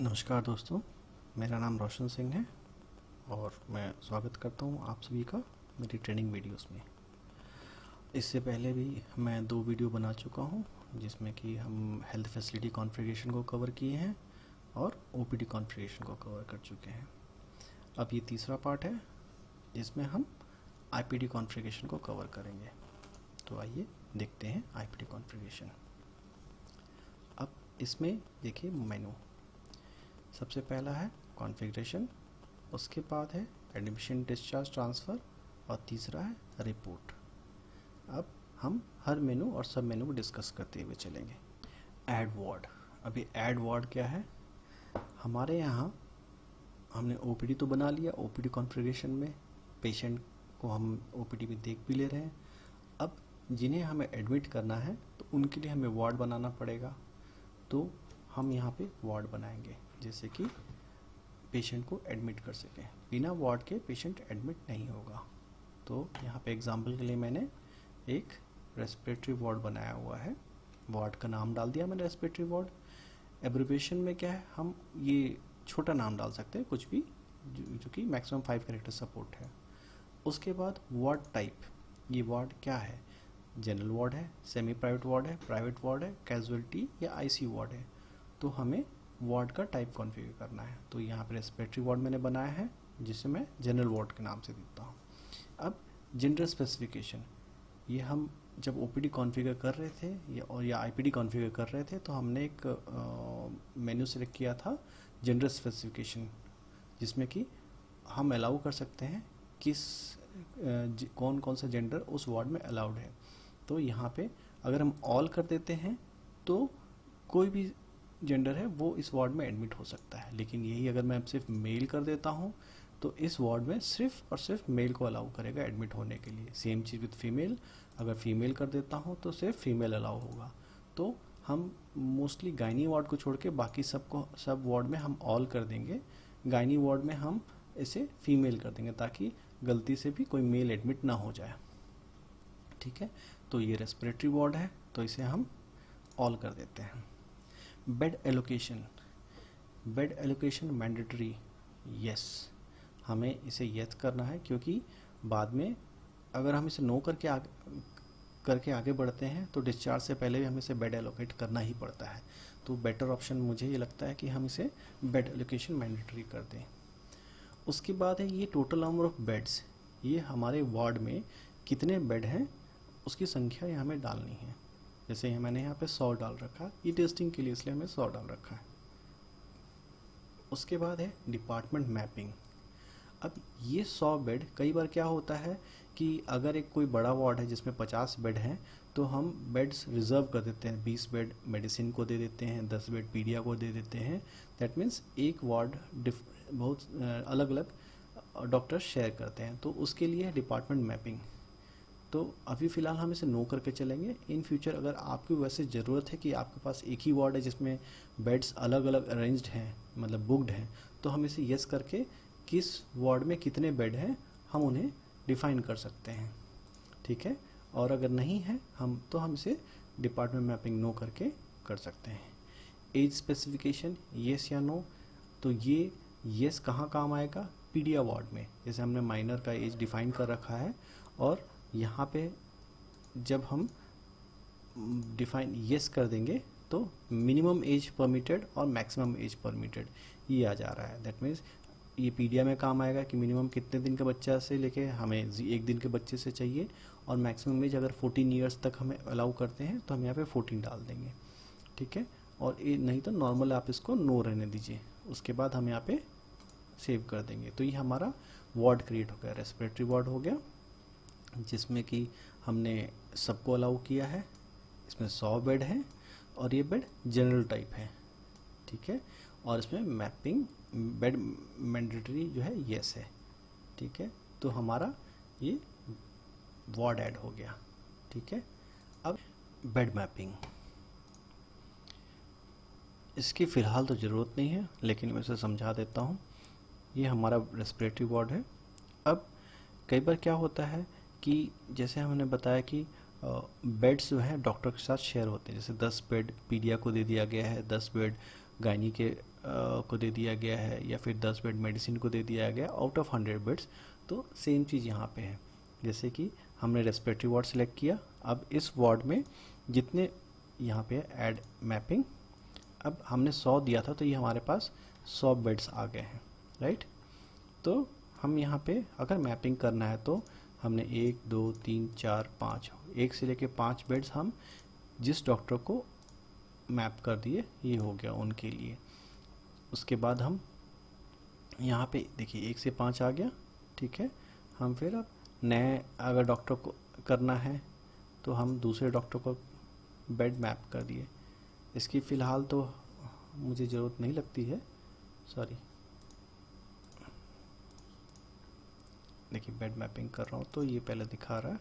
नमस्कार दोस्तों, मेरा नाम रोशन सिंह है और मैं स्वागत करता हूं आप सभी का मेरी ट्रेनिंग वीडियोस में। इससे पहले भी मैं 2 वीडियो बना चुका हूं जिसमें कि हम हेल्थ फैसिलिटी कॉन्फ़िगरेशन को कवर किए हैं और ओपीडी कॉन्फ़िगरेशन को कवर कर चुके हैं। अब ये तीसरा पार्ट है जिसमें हम आईपीडी कॉन्फ़िगरेशन को कवर करेंगे। तो आइए देखते हैं आईपीडी कॉन्फ़िगरेशन। अब इसमें देखिए मेनू, सबसे पहला है कॉन्फ़िगरेशन, उसके बाद है एडमिशन डिस्चार्ज ट्रांसफ़र और तीसरा है रिपोर्ट। अब हम हर मेनू और सब मेनू को डिस्कस करते हुए चलेंगे। ऐड वार्ड, अभी ऐड वार्ड क्या है? हमारे यहाँ हमने ओपीडी तो बना लिया, ओपीडी कॉन्फ़िगरेशन में पेशेंट को हम ओपीडी में देख भी ले रहे हैं। अब जिन्हें हमें एडमिट करना है तो उनके लिए हमें वार्ड बनाना पड़ेगा, तो हम यहाँ पे वार्ड बनाएंगे जैसे कि पेशेंट को एडमिट कर सकें। बिना वार्ड के पेशेंट एडमिट नहीं होगा। तो यहाँ पे एग्जांपल के लिए मैंने एक रेस्पिरेटरी वार्ड बनाया हुआ है। वार्ड का नाम डाल दिया मैंने रेस्पिरेटरी वार्ड। एब्रिविएशन में क्या है, हम ये छोटा नाम डाल सकते हैं कुछ भी जो कि मैक्सिमम 5 कैरेक्टर सपोर्ट है। उसके बाद वार्ड टाइप, ये वार्ड क्या है? जनरल वार्ड है, सेमी प्राइवेट वार्ड है, प्राइवेट वार्ड है, कैजुअलिटी या आईसीयू वार्ड है। तो हमें वार्ड का टाइप कॉन्फ़िगर करना है। तो यहाँ पर रेस्पिरेटरी वार्ड मैंने बनाया है जिसे मैं जनरल वार्ड के नाम से देता हूँ। अब जेंडर स्पेसिफिकेशन, ये हम जब ओपीडी कॉन्फ़िगर कर रहे थे या आईपीडी कॉन्फ़िगर कर रहे थे तो हमने एक मेन्यू सेलेक्ट किया था जेंडर स्पेसिफिकेशन, जिसमें कि हम अलाउ कर सकते हैं किस कौन कौन सा जेंडर उस वार्ड में अलाउड है। तो यहाँ पे अगर हम ऑल कर देते हैं तो कोई भी जेंडर है वो इस वार्ड में एडमिट हो सकता है, लेकिन यही अगर मैं सिर्फ मेल कर देता हूँ तो इस वार्ड में सिर्फ और सिर्फ मेल को अलाउ करेगा एडमिट होने के लिए। सेम चीज़ विद फीमेल, अगर फीमेल कर देता हूँ तो सिर्फ फीमेल अलाउ होगा। तो हम मोस्टली गायनी वार्ड को छोड़ के बाकी सब वार्ड में हम ऑल कर देंगे। गायनी वार्ड में हम इसे फीमेल कर देंगे ताकि गलती से भी कोई मेल एडमिट ना हो जाए। ठीक है, तो ये रेस्पिरेटरी वार्ड है तो इसे हम ऑल कर देते हैं। Bed allocation, bed allocation mandatory, yes, हमें इसे यस करना है क्योंकि बाद में अगर हम इसे नो करके आगे बढ़ते हैं तो डिस्चार्ज से पहले भी हमें इसे बेड एलोकेट करना ही पड़ता है। तो बेटर ऑप्शन मुझे ये लगता है कि हम इसे बेड एलोकेशन मैंडेटरी कर दें। उसके बाद है ये टोटल नंबर ऑफ बेड्स, ये हमारे वार्ड में कितने बेड हैं उसकी संख्या ये हमें डालनी है। जैसे मैंने यहाँ पे 100 डाल रखा, ये टेस्टिंग के लिए इसलिए हमें 100 डाल रखा है। उसके बाद है डिपार्टमेंट मैपिंग। अब ये 100 बेड, कई बार क्या होता है कि अगर एक कोई बड़ा वार्ड है जिसमें 50 बेड हैं तो हम बेड्स रिज़र्व कर देते हैं। 20 बेड मेडिसिन को दे देते हैं, 10 बेड पीडिया को दे देते हैं। दैट मीन्स एक वार्ड बहुत अलग अलग डॉक्टर शेयर करते हैं, तो उसके लिए डिपार्टमेंट मैपिंग। तो अभी फ़िलहाल हम इसे नो करके चलेंगे। इन फ्यूचर अगर आपको वैसे ज़रूरत है कि आपके पास एक ही वार्ड है जिसमें बेड्स अलग अलग अरेंज्ड हैं, मतलब बुकड हैं, तो हम इसे यस करके किस वार्ड में कितने बेड हैं हम उन्हें डिफ़ाइन कर सकते हैं। ठीक है, और अगर नहीं है हम इसे डिपार्टमेंट मैपिंग नो करके कर सकते हैं। एज स्पेसिफिकेशन, येस या नो, तो ये येस कहाँ काम आएगा? पीडिया वार्ड में, जैसे हमने माइनर का एज डिफ़ाइन कर रखा है और यहाँ पे जब हम डिफ़ाइन येस कर देंगे तो मिनिमम एज परमिटेड और मैक्सिमम एज परमिटेड ये आ जा रहा है। दैट मीन्स ये पीडिया में काम आएगा कि मिनिमम कितने दिन के बच्चा से लेके हमें 1 दिन के बच्चे से चाहिए, और मैक्सिमम एज अगर 14 ईयर्स तक हमें अलाउ करते हैं तो हम यहाँ पे 14 डाल देंगे। ठीक है, और ये नहीं तो नॉर्मल आप इसको नो रहने दीजिए, उसके बाद हम यहाँ पे सेव कर देंगे। तो ये हमारा वार्ड क्रिएट हो गया, रेस्पिरेटरी वार्ड हो गया, जिसमें कि हमने सबको अलाउ किया है। इसमें 100 बेड है और ये बेड जनरल टाइप है। ठीक है, और इसमें मैपिंग बेड मैंडेटरी जो है यस है। ठीक है, तो हमारा ये वार्ड ऐड हो गया। ठीक है, अब बेड मैपिंग, इसकी फ़िलहाल तो ज़रूरत नहीं है लेकिन मैं इसे समझा देता हूँ। ये हमारा रेस्पिरेटरी वार्ड है। अब कई बार क्या होता है कि जैसे हमने बताया कि बेड्स जो हैं डॉक्टर के साथ शेयर होते हैं। जैसे 10 बेड पीडिया को दे दिया गया है, 10 बेड गायनी के को दे दिया गया है या फिर 10 बेड मेडिसिन को दे दिया गया आउट ऑफ 100 बेड्स, तो सेम चीज़ यहाँ पे है। जैसे कि हमने रेस्पिरेटरी वार्ड सेलेक्ट किया, अब इस वार्ड में जितने यहाँ पे ऐड मैपिंग, अब हमने 100 दिया था तो ये हमारे पास 100 बेड्स आ गए हैं, राइट। तो हम यहाँ पे अगर मैपिंग करना है तो हमने 1 2 3 4 5 1 से लेके 5 बेड्स हम जिस डॉक्टर को मैप कर दिए, ये हो गया उनके लिए। उसके बाद हम यहाँ पे देखिए 1 से 5 आ गया, ठीक है। हम फिर अब नए अगर डॉक्टर को करना है तो हम दूसरे डॉक्टर को बेड मैप कर दिए। इसकी फ़िलहाल तो मुझे ज़रूरत नहीं लगती है, सॉरी। देखिए बेड मैपिंग कर रहा हूँ तो ये पहले दिखा रहा है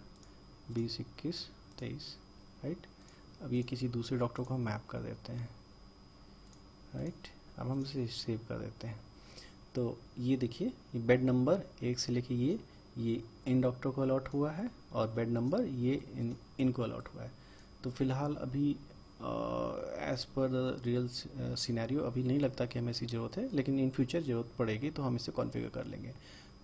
20 21 23, राइट। अब ये किसी दूसरे डॉक्टर को हम मैप कर देते हैं, राइट। अब हम इसे सेव कर देते हैं। तो ये देखिए ये बेड नंबर 1 से लेके ये इन डॉक्टर को अलॉट हुआ है और बेड नंबर ये इनको अलॉट हुआ है। तो फिलहाल अभी एज़ पर रियल सिनेरियो अभी नहीं लगता कि हमें इसकी ज़रूरत है, लेकिन इन फ्यूचर ज़रूरत पड़ेगी तो हम इसे कॉन्फ़िगर कर लेंगे।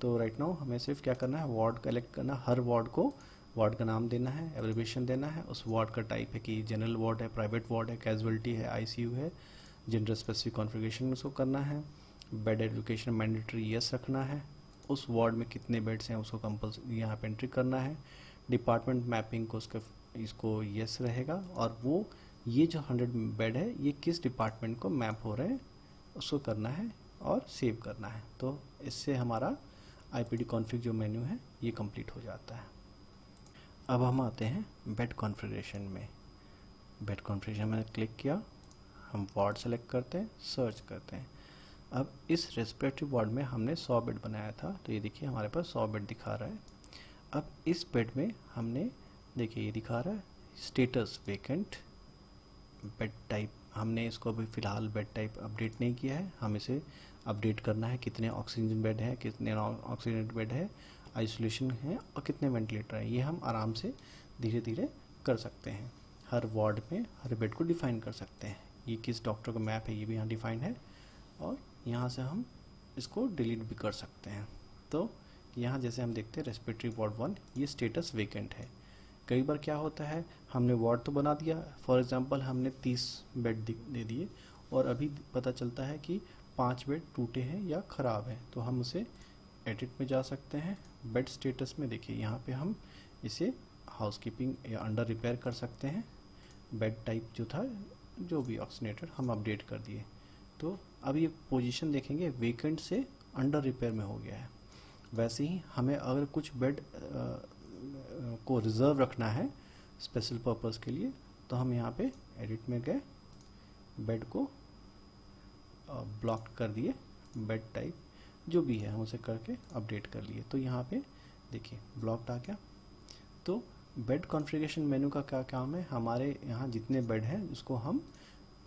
तो राइट नाउ हमें सिर्फ क्या करना है, वार्ड कलेक्ट करना, हर वार्ड को वार्ड का नाम देना है, एब्रिविएशन देना है, उस वार्ड का टाइप है कि जनरल वार्ड है, प्राइवेट वार्ड है, कैजुअलिटी है, आईसीयू है, जेंडर स्पेसिफिक कॉन्फ़िगरेशन उसको करना है, बेड एडुकेशन मैंडेटरी यस रखना है, उस वार्ड में कितने बेड्स हैं उसको कंपल्सरी यहाँ पे एंट्री करना है, डिपार्टमेंट मैपिंग को इसको यस रहेगा, और वो ये जो 100 बेड है ये किस डिपार्टमेंट को मैप हो रहे हैं उसको करना है और सेव करना है। तो इससे हमारा आईपीडी कॉन्फ़िग जो मेन्यू है ये कंप्लीट हो जाता है। अब हम आते हैं बेड कॉन्फ़िगरेशन में। बेड कॉन्फ़िगरेशन में क्लिक किया, हम वार्ड सेलेक्ट करते हैं, सर्च करते हैं। अब इस रेस्पिरेटरी वार्ड में हमने 100 बेड बनाया था, तो ये देखिए हमारे पास 100 बेड दिखा रहा है। अब इस बेड में हमने देखिए ये दिखा रहा है स्टेटस वेकेंट बेड टाइप, हमने इसको अभी फ़िलहाल बेड टाइप अपडेट नहीं किया है, हम इसे अपडेट करना है। कितने ऑक्सीजन बेड है, कितने नॉन ऑक्सीजन बेड है, आइसोलेशन है और कितने वेंटिलेटर है, ये हम आराम से धीरे धीरे कर सकते हैं। हर वार्ड में हर बेड को डिफ़ाइन कर सकते हैं। ये किस डॉक्टर का मैप है ये भी यहाँ डिफ़ाइन है, और यहाँ से हम इसको डिलीट भी कर सकते हैं। तो यहाँ जैसे हम देखते हैं रेस्पिरेटरी वार्ड 1 ये स्टेटस वेकेंट है। कई बार क्या होता है, हमने वार्ड तो बना दिया, फॉर एग्जांपल हमने 30 बेड दे दिए और अभी पता चलता है कि 5 बेड टूटे हैं या ख़राब हैं, तो हम उसे एडिट में जा सकते हैं। बेड स्टेटस में देखिए यहाँ पे हम इसे हाउसकीपिंग या अंडर रिपेयर कर सकते हैं। बेड टाइप जो था, जो भी ऑक्सीनेटर हम अपडेट कर दिए, तो अब ये पोजीशन देखेंगे वेकेंट से अंडर रिपेयर में हो गया है। वैसे ही हमें अगर कुछ बेड को रिज़र्व रखना है स्पेशल पर्पस के लिए, तो हम यहाँ पे एडिट में गए, बेड को ब्लॉक कर दिए, बेड टाइप जो भी है हम उसे करके अपडेट कर लिए। तो यहाँ पे देखिए ब्लॉक्ड आ गया। तो बेड कॉन्फ़िगरेशन मेन्यू का क्या काम है, हमारे यहाँ जितने बेड हैं उसको हम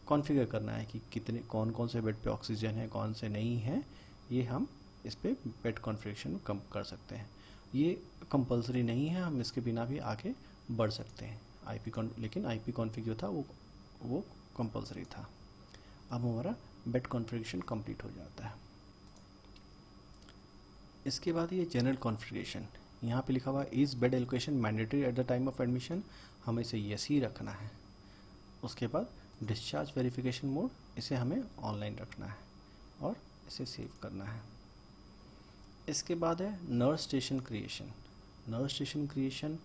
कॉन्फ़िगर करना है कि कितने कौन कौन से बेड पे ऑक्सीजन है, कौन से नहीं है, ये हम इस पे बेड कॉन्फ़िगरेशन कम कर सकते हैं। ये कंपलसरी नहीं है, हम इसके बिना भी आगे बढ़ सकते हैं। लेकिन आईपी कॉन्फ़िग जो था वो कंपलसरी था। अब हमारा बेड कॉन्फ़िगरेशन कंप्लीट हो जाता है। इसके बाद ये जनरल कॉन्फ़िगरेशन, यहाँ पे लिखा हुआ है is bed allocation mandatory at the time of admission, हमें इसे यस ही रखना है। उसके बाद डिस्चार्ज वेरिफिकेशन मोड, इसे हमें ऑनलाइन रखना है और इसे सेव करना है। इसके बाद है nurse station creation. Nurse station creation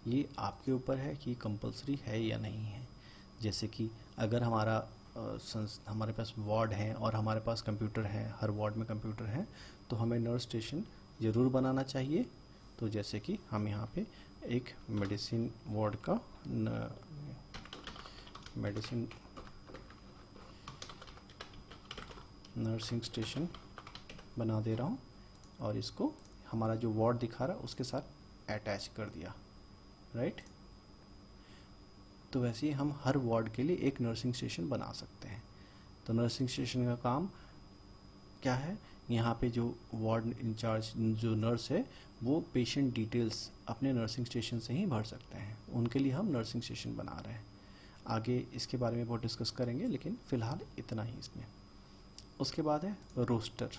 ये आपके ऊपर है कि कंपलसरी है या नहीं है। जैसे कि अगर हमारे पास वार्ड है और हमारे पास कंप्यूटर है, हर वार्ड में कंप्यूटर है, तो हमें नर्स स्टेशन ज़रूर बनाना चाहिए। तो जैसे कि हम यहाँ पे एक मेडिसिन वार्ड का मेडिसिन नर्सिंग स्टेशन बना दे रहा हूँ और इसको हमारा जो वार्ड दिखा रहा है उसके साथ अटैच कर दिया, राइट। तो वैसे ही हम हर वार्ड के लिए एक नर्सिंग स्टेशन बना सकते हैं। तो नर्सिंग स्टेशन का काम क्या है, यहाँ पे जो वार्ड इंचार्ज जो नर्स है वो पेशेंट डिटेल्स अपने नर्सिंग स्टेशन से ही भर सकते हैं, उनके लिए हम नर्सिंग स्टेशन बना रहे हैं। आगे इसके बारे में बहुत डिस्कस करेंगे, लेकिन फ़िलहाल इतना ही इसमें। उसके बाद है रोस्टर।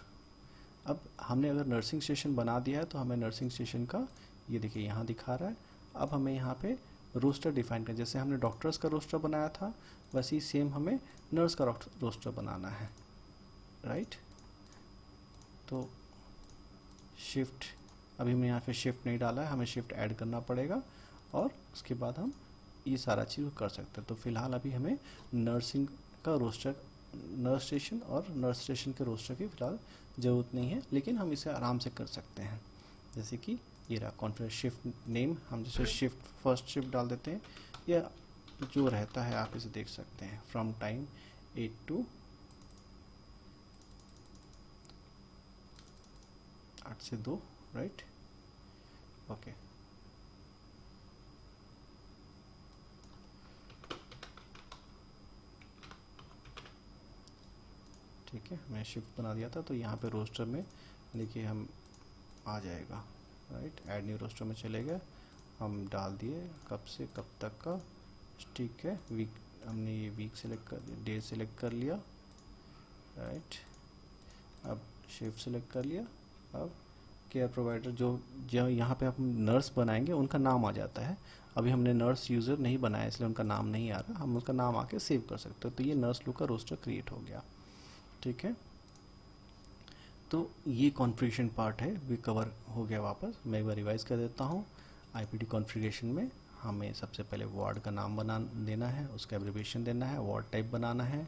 अब हमने अगर नर्सिंग स्टेशन बना दिया है तो हमें नर्सिंग स्टेशन का, ये देखिए यहाँ दिखा रहा है। अब हमें यहाँ पे रोस्टर डिफाइन कर, जैसे हमने डॉक्टर्स का रोस्टर बनाया था वैसे ही सेम हमें नर्स का रोस्टर बनाना है, राइट। तो शिफ्ट, अभी हमने यहाँ पे शिफ्ट नहीं डाला है, हमें शिफ्ट ऐड करना पड़ेगा और उसके बाद हम ये सारा चीज़ कर सकते हैं। तो फिलहाल अभी हमें नर्सिंग का रोस्टर, नर्स स्टेशन और नर्स स्टेशन के रोस्टर की फिलहाल ज़रूरत नहीं है, लेकिन हम इसे आराम से कर सकते हैं। जैसे कि ये रहा कॉन्फ्रेंस शिफ्ट नेम, हम जैसे शिफ्ट फर्स्ट शिफ्ट डाल देते हैं, या जो रहता है आप इसे देख सकते हैं, फ्रॉम टाइम 8 to 8 से 2, राइट। ओके, ठीक है, मैं शिफ्ट बना दिया था। तो यहाँ पे रोस्टर में देखिए हम आ जाएगा, राइट। ऐड न्यू रोस्टर में चले गए, हम डाल दिए कब से कब तक का, ठीक है। वीक, हमने ये वीक सेलेक्ट कर दिया, डे सेलेक्ट कर लिया, राइट। अब शिफ्ट सेलेक्ट कर लिया। अब केयर प्रोवाइडर, जो यहाँ पे हम नर्स बनाएंगे उनका नाम आ जाता है। अभी हमने नर्स यूज़र नहीं बनाया इसलिए उनका नाम नहीं आ रहा, हम उनका नाम आके सेव कर सकते हो। तो ये नर्स लोग का रोस्टर क्रिएट हो गया, ठीक है। तो ये कॉन्फ़िगरेशन पार्ट है, भी कवर हो गया। वापस मैं एक बार रिवाइज कर देता हूँ। आईपीडी कॉन्फ़िगरेशन में हमें सबसे पहले वार्ड का नाम बना देना है, उसका एब्रिविएशन देना है, वार्ड टाइप बनाना है,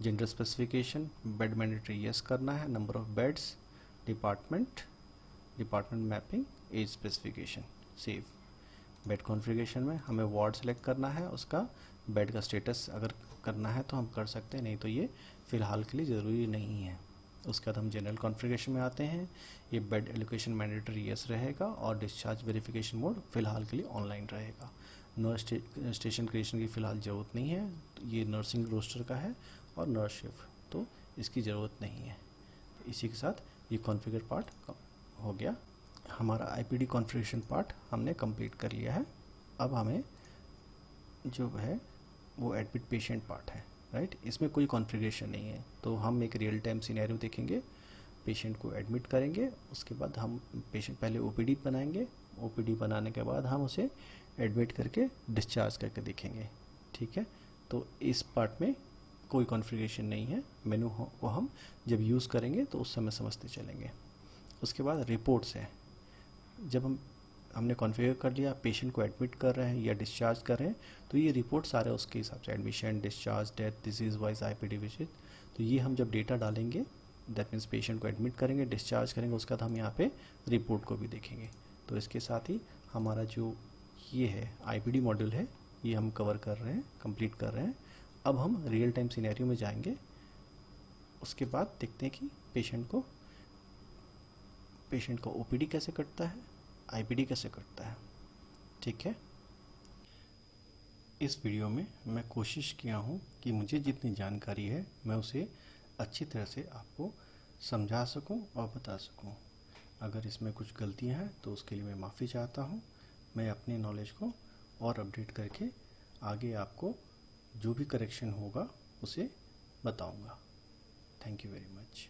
gender specification, bed mandatory yes करना है, number of beds, department mapping, age specification, save. Bed configuration में हमें वार्ड सेलेक्ट करना है, उसका बेड का स्टेटस अगर करना है तो हम कर सकते हैं, नहीं तो ये फ़िलहाल के लिए ज़रूरी नहीं है। उसके बाद हम जनरल कॉन्फ़िगरेशन में आते हैं। ये बेड एलोकेशन मैंडेटरी यस रहेगा और डिस्चार्ज वेरिफिकेशन मोड फ़िलहाल के लिए ऑनलाइन रहेगा। नर्स स्टेशन क्रिएशन की फ़िलहाल ज़रूरत नहीं है, ये नर्सिंग रोस्टर का है और नर्स शिफ्ट, तो इसकी ज़रूरत नहीं है। इसी के साथ ये कॉन्फ़िगर पार्ट हो गया। हमारा आईपीडी कॉन्फ़िगरेशन पार्ट हमने कंप्लीट कर लिया है। अब हमें जो है वो एडमिट पेशेंट पार्ट है, राइट। इसमें कोई कॉन्फ़िगरेशन नहीं है, तो हम एक रियल टाइम सिनेरियो देखेंगे, पेशेंट को एडमिट करेंगे, उसके बाद हम पेशेंट पहले ओपीडी बनाएंगे, ओपीडी बनाने के बाद हम उसे एडमिट करके डिस्चार्ज करके देखेंगे, ठीक है। तो इस पार्ट में कोई कॉन्फ़िगरेशन नहीं है, मेनू को हम जब यूज़ करेंगे तो उस समय समझते चलेंगे। उसके बाद रिपोर्ट्स है, जब हमने कॉन्फ़िगर कर लिया पेशेंट को एडमिट कर रहे हैं या डिस्चार्ज कर रहे हैं, तो ये रिपोर्ट सारे उसके हिसाब से, admission, discharge, death, disease wise, IPD visit, तो ये हम जब डेटा डालेंगे, दैट मीन्स पेशेंट को एडमिट करेंगे, डिस्चार्ज करेंगे, उसके बाद हम यहाँ पे रिपोर्ट को भी देखेंगे। तो इसके साथ ही हमारा जो ये है आईपीडी मॉड्यूल है, ये हम कवर कर रहे हैं, कंप्लीट कर रहे हैं। अब हम रियल टाइम सिनेरियो में जाएंगे, उसके बाद देखते हैं कि पेशेंट का ओपीडी कैसे कटता है, आईपीडी कैसे कटता है, ठीक है। इस वीडियो में मैं कोशिश किया हूँ कि मुझे जितनी जानकारी है मैं उसे अच्छी तरह से आपको समझा सकूँ और बता सकूँ। अगर इसमें कुछ गलतियाँ हैं तो उसके लिए मैं माफ़ी चाहता हूँ। मैं अपने नॉलेज को और अपडेट करके आगे आपको जो भी करेक्शन होगा उसे बताऊँगा। Thank you very much.